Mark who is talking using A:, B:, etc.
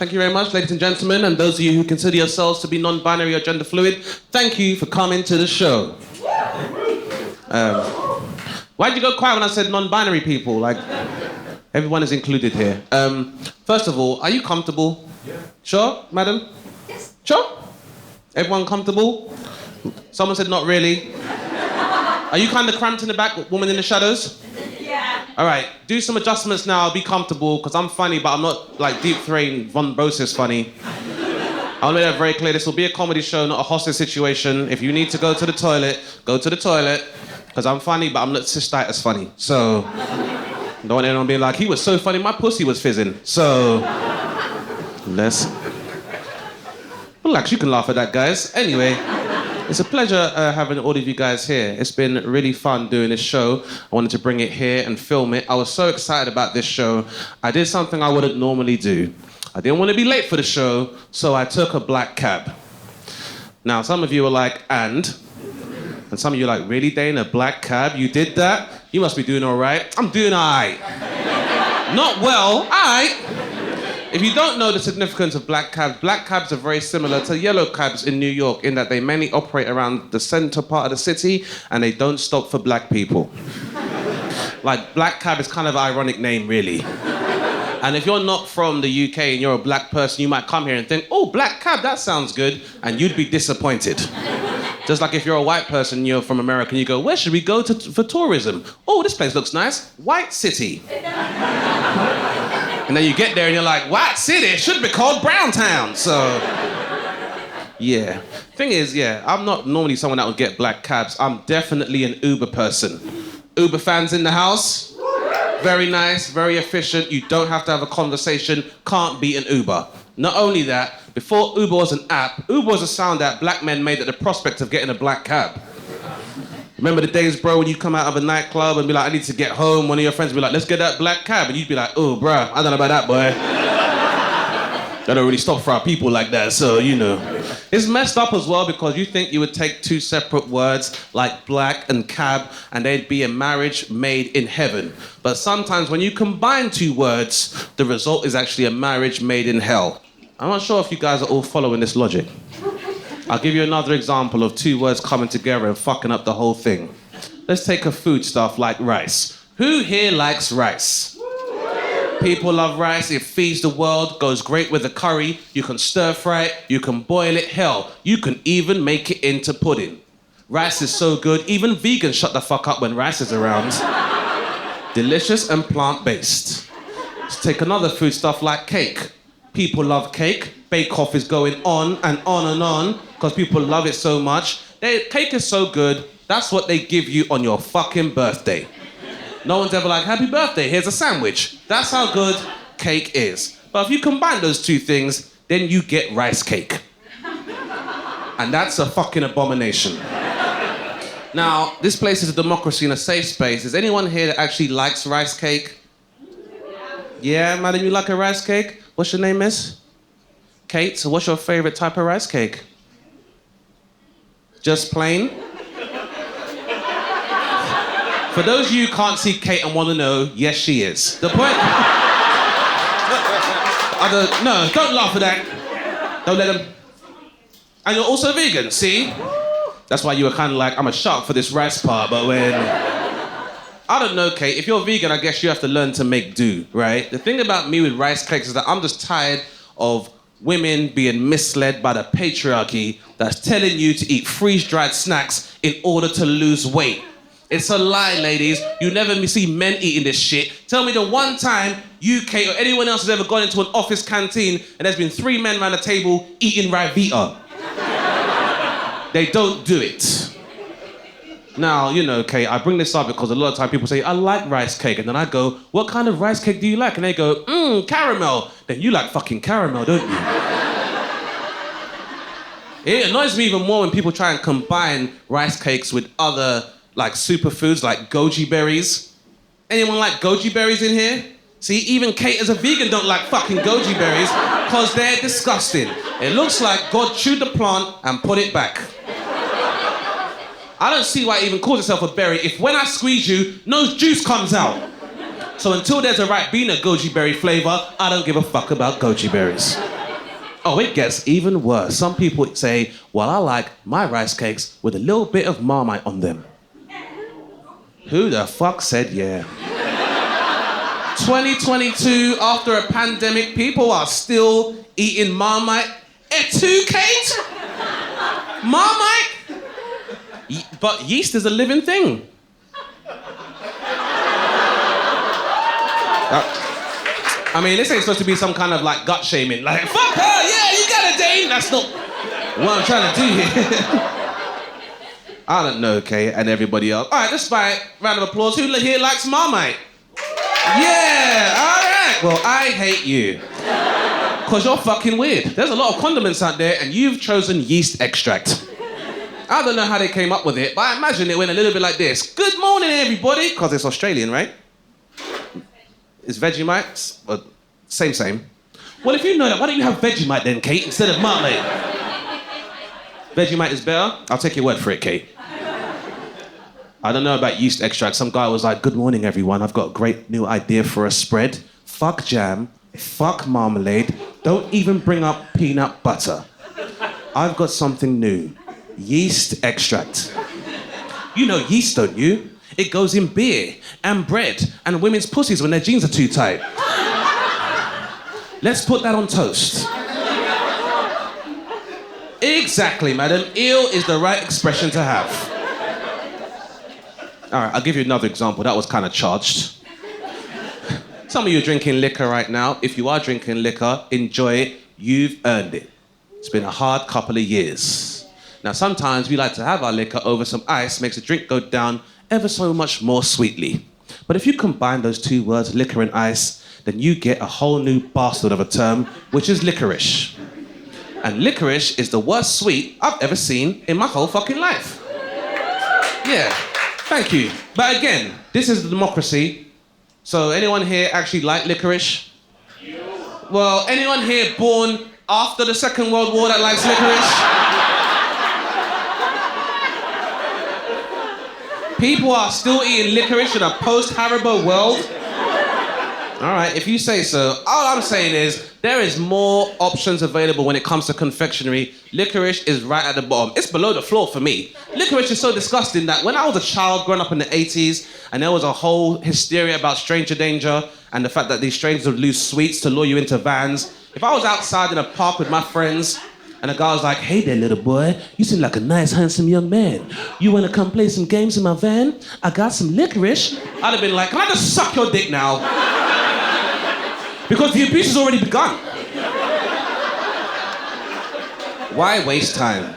A: Thank you very much, ladies and gentlemen, and those of you who consider yourselves to be non-binary or gender fluid, thank you for coming to the show. Why'd you go quiet when I said non-binary people? Like, everyone is included here. First of all, are you comfortable?
B: Yeah.
A: Sure, madam?
C: Yes.
A: Sure? Everyone comfortable? Someone said not really. Are you kind of cramped in the back, woman in the shadows?
C: Yeah.
A: All right, do some adjustments now, be comfortable, because I'm funny, but I'm not like deep throating Von Bosis funny. I'll make that very clear. This will be a comedy show, not a hostage situation. If you need to go to the toilet, go to the toilet, because I'm funny, but I'm not cystitis funny. So, don't want anyone being like, he was so funny, my pussy was fizzing. So, let's relax, you can laugh at that, guys. Anyway, it's a pleasure having all of you guys here. It's been really fun doing this show. I wanted to bring it here and film it. I was so excited about this show. I did something I wouldn't normally do. I didn't want to be late for the show, so I took a black cab. Now, some of you are like, and some of you are like, really, Dane, a black cab? You did that? You must be doing all right. I'm doing all right. Not well, all right. If you don't know the significance of black cabs are very similar to yellow cabs in New York in that they mainly operate around the center part of the city and they don't stop for black people. Like, black cab is kind of an ironic name, really. And if you're not from the UK and you're a black person, you might come here and think, oh, black cab, that sounds good, and you'd be disappointed. Just like if you're a white person and you're from America and you go, where should we go for tourism? Oh, this place looks nice. White City. And then you get there and you're like, White City? It should be called Brown Town. So, yeah. Thing is, yeah, I'm not normally someone that would get black cabs. I'm definitely an Uber person. Uber fans in the house? Very nice, very efficient. You don't have to have a conversation. Can't beat an Uber. Not only that, before Uber was an app, Uber was a sound that black men made at the prospect of getting a black cab. Remember the days, bro, when you come out of a nightclub and be like, I need to get home. One of your friends would be like, let's get that black cab. And you'd be like, oh, bruh, I don't know about that, boy. They don't really stop for our people like that, so, you know. It's messed up as well because you think you would take two separate words like black and cab and they'd be a marriage made in heaven. But sometimes when you combine two words, the result is actually a marriage made in hell. I'm not sure if you guys are all following this logic. I'll give you another example of two words coming together and fucking up the whole thing. Let's take a foodstuff like rice. Who here likes rice? People love rice. It feeds the world, goes great with the curry. You can stir fry it, you can boil it. Hell, you can even make it into pudding. Rice is so good, even vegans shut the fuck up when rice is around. Delicious and plant-based. Let's take another foodstuff like cake. People love cake. Bake-Off is going on and on and on because people love it so much. Cake is so good, that's what they give you on your fucking birthday. No one's ever like, happy birthday, here's a sandwich. That's how good cake is. But if you combine those two things, then you get rice cake. And that's a fucking abomination. Now, this place is a democracy and a safe space. Is anyone here that actually likes rice cake? Yeah, madam, you like a rice cake? What's your name, miss? Kate, so what's your favorite type of rice cake? Just plain? For those of you who can't see Kate and want to know, yes, she is. The point... No, don't laugh at that. Don't let them... And you're also vegan, see? That's why you were kind of like, I'm a shark for this rice part, but when... I don't know, Kate. If you're vegan, I guess you have to learn to make do, right? The thing about me with rice cakes is that I'm just tired of women being misled by the patriarchy that's telling you to eat freeze-dried snacks in order to lose weight. It's a lie, ladies. You never see men eating this shit. Tell me the one time you, Kate, or anyone else has ever gone into an office canteen and there's been 3 men around the table eating Rivita. They don't do it. Now, you know, Kate, I bring this up because a lot of time people say, I like rice cake. And then I go, what kind of rice cake do you like? And they go, caramel. Then you like fucking caramel, don't you? It annoys me even more when people try and combine rice cakes with other, like, superfoods, like goji berries. Anyone like goji berries in here? See, even Kate as a vegan don't like fucking goji berries because they're disgusting. It looks like God chewed the plant and put it back. I don't see why it even calls itself a berry if when I squeeze you, no juice comes out. So until there's a right bean of goji berry flavor, I don't give a fuck about goji berries. Oh, it gets even worse. Some people say, well, I like my rice cakes with a little bit of Marmite on them. Who the fuck said yeah? 2022, after a pandemic, people are still eating Marmite. Too, Kate? Marmite? But yeast is a living thing. I mean, this ain't supposed to be some kind of like gut shaming. Like, fuck her, yeah, you got it, Dane. That's not what I'm trying to do here. I don't know, Kate, and everybody else. All right, despite round of applause, who here likes Marmite? Yeah, all right. Well, I hate you. Because you're fucking weird. There's a lot of condiments out there, and you've chosen yeast extract. I don't know how they came up with it, but I imagine it went a little bit like this. Good morning, everybody. Because it's Australian, right? It's Vegemite? Well, same. Well, if you know that, why don't you have Vegemite then, Kate, instead of Marmite? Vegemite is better? I'll take your word for it, Kate. I don't know about yeast extract. Some guy was like, good morning, everyone. I've got a great new idea for a spread. Fuck jam. Fuck marmalade. Don't even bring up peanut butter. I've got something new. Yeast extract. You know yeast, don't you? It goes in beer and bread and women's pussies when their jeans are too tight. Let's put that on toast. Exactly, madam. Ill is the right expression to have. All right, I'll give you another example. That was kind of charged. Some of you are drinking liquor right now. If you are drinking liquor, enjoy it. You've earned it. It's been a hard couple of years. Now, sometimes we like to have our liquor over some ice, makes the drink go down ever so much more sweetly. But if you combine those two words, liquor and ice, then you get a whole new bastard of a term, which is licorice. And licorice is the worst sweet I've ever seen in my whole fucking life. Yeah, thank you. But again, this is the democracy. So anyone here actually like licorice? Well, anyone here born after the Second World War that likes licorice? People are still eating licorice in a post-Haribo world? All right, if you say so. All I'm saying is, there is more options available when it comes to confectionery. Licorice is right at the bottom. It's below the floor for me. Licorice is so disgusting that when I was a child growing up in the 80s, and there was a whole hysteria about stranger danger, and the fact that these strangers would lose sweets to lure you into vans, if I was outside in a park with my friends, and a guy was like, hey there, little boy, you seem like a nice, handsome young man. You wanna come play some games in my van? I got some licorice. I'd have been like, can I just suck your dick now? Because the abuse has already begun. Why waste time?